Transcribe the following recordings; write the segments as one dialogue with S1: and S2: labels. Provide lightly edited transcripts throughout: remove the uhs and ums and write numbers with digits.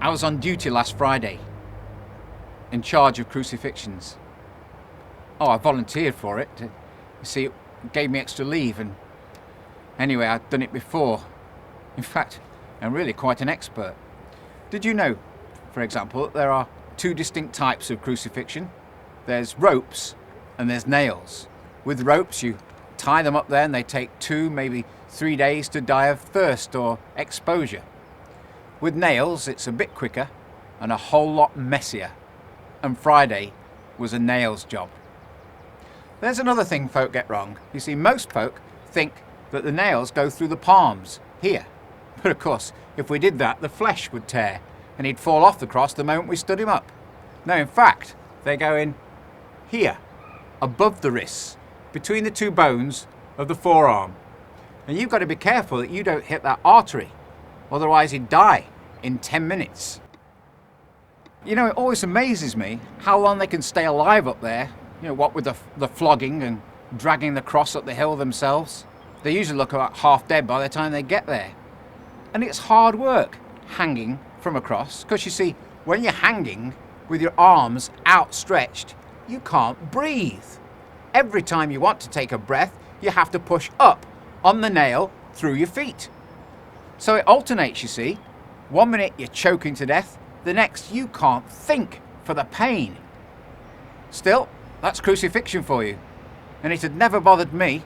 S1: I was on duty last Friday, in charge of crucifixions. Oh, I volunteered for it. You see, it gave me extra leave, and anyway, I'd done it before. In fact, I'm really quite an expert. Did you know, for example, that there are two distinct types of crucifixion? There's ropes and there's nails. With ropes, you tie them up there and they take 2, maybe 3 days to die of thirst or exposure. With nails, it's a bit quicker and a whole lot messier. And Friday was a nails job. There's another thing folk get wrong. You see, most folk think that the nails go through the palms, here. But of course, if we did that, the flesh would tear and he'd fall off the cross the moment we stood him up. No, in fact, they go in here, above the wrists, between the 2 bones of the forearm. And you've got to be careful that you don't hit that artery, otherwise he'd die in 10 minutes. You know, it always amazes me how long they can stay alive up there, you know, what with the flogging and dragging the cross up the hill themselves. They usually look about half dead by the time they get there. And it's hard work hanging from a cross, because you see, when you're hanging with your arms outstretched, you can't breathe. Every time you want to take a breath, you have to push up on the nail through your feet. So it alternates, you see. 1 minute you're choking to death, the next you can't think for the pain. Still, that's crucifixion for you. And it had never bothered me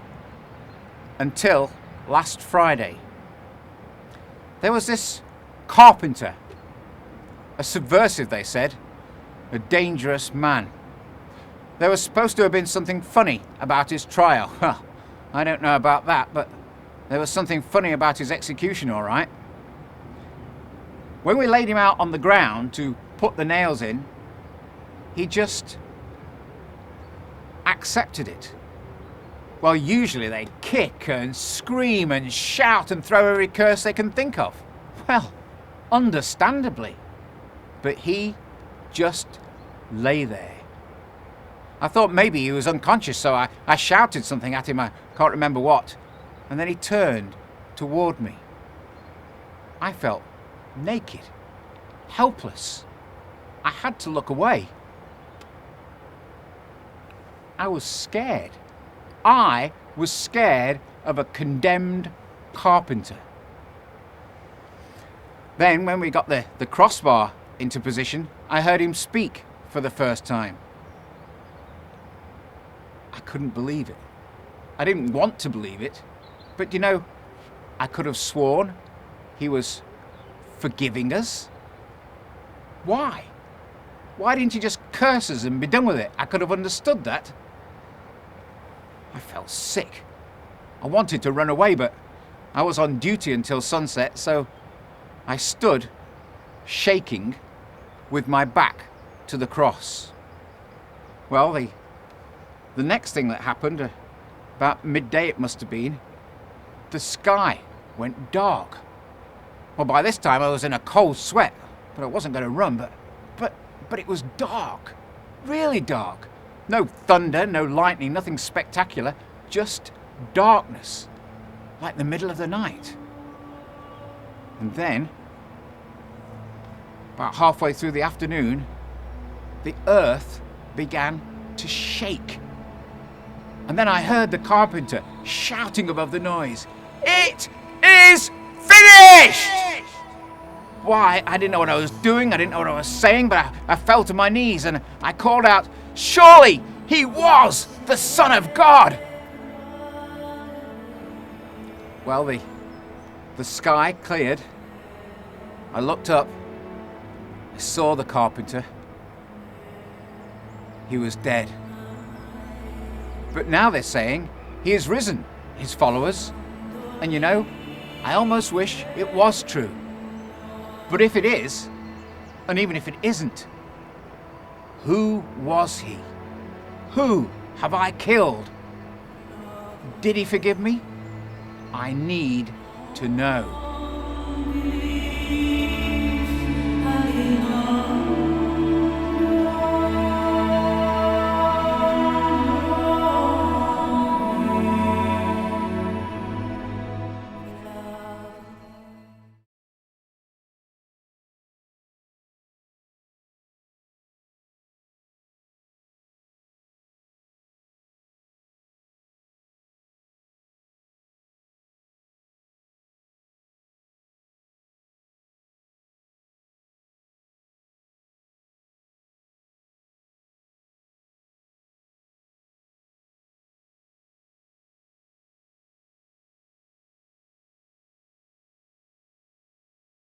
S1: until last Friday. There was this carpenter, a subversive, they said, a dangerous man. There was supposed to have been something funny about his trial. Well, I don't know about that, but there was something funny about his execution, all right. When we laid him out on the ground to put the nails in, he just accepted it. Well, usually they kick and scream and shout and throw every curse they can think of. Well, understandably. But he just lay there. I thought maybe he was unconscious, so I shouted something at him, I can't remember what, and then he turned toward me. I felt naked, helpless. I had to look away. I was scared. I was scared of a condemned carpenter. Then, when we got the crossbar into position, I heard him speak for the first time. I couldn't believe it. I didn't want to believe it, but you know, I could have sworn he was forgiving us. Why? Why didn't he just curse us and be done with it? I could have understood that. I felt sick. I wanted to run away, but I was on duty until sunset, so I stood, shaking, with my back to the cross. Well, the next thing that happened, about midday it must have been, the sky went dark. Well, by this time I was in a cold sweat, but I wasn't going to run, but it was dark, really dark. No thunder, no lightning, nothing spectacular, just darkness, like the middle of the night. And then, about halfway through the afternoon, the earth began to shake. And then I heard the carpenter shouting above the noise, "It is finished!" Why, I didn't know what I was doing, I didn't know what I was saying, but I fell to my knees and I called out, "Surely he was the Son of God!" Well, the sky cleared. I looked up. I saw the carpenter. He was dead. But now they're saying he is risen, his followers. And you know, I almost wish it was true. But if it is, and even if it isn't, who was he? Who have I killed? Did he forgive me? I need to know.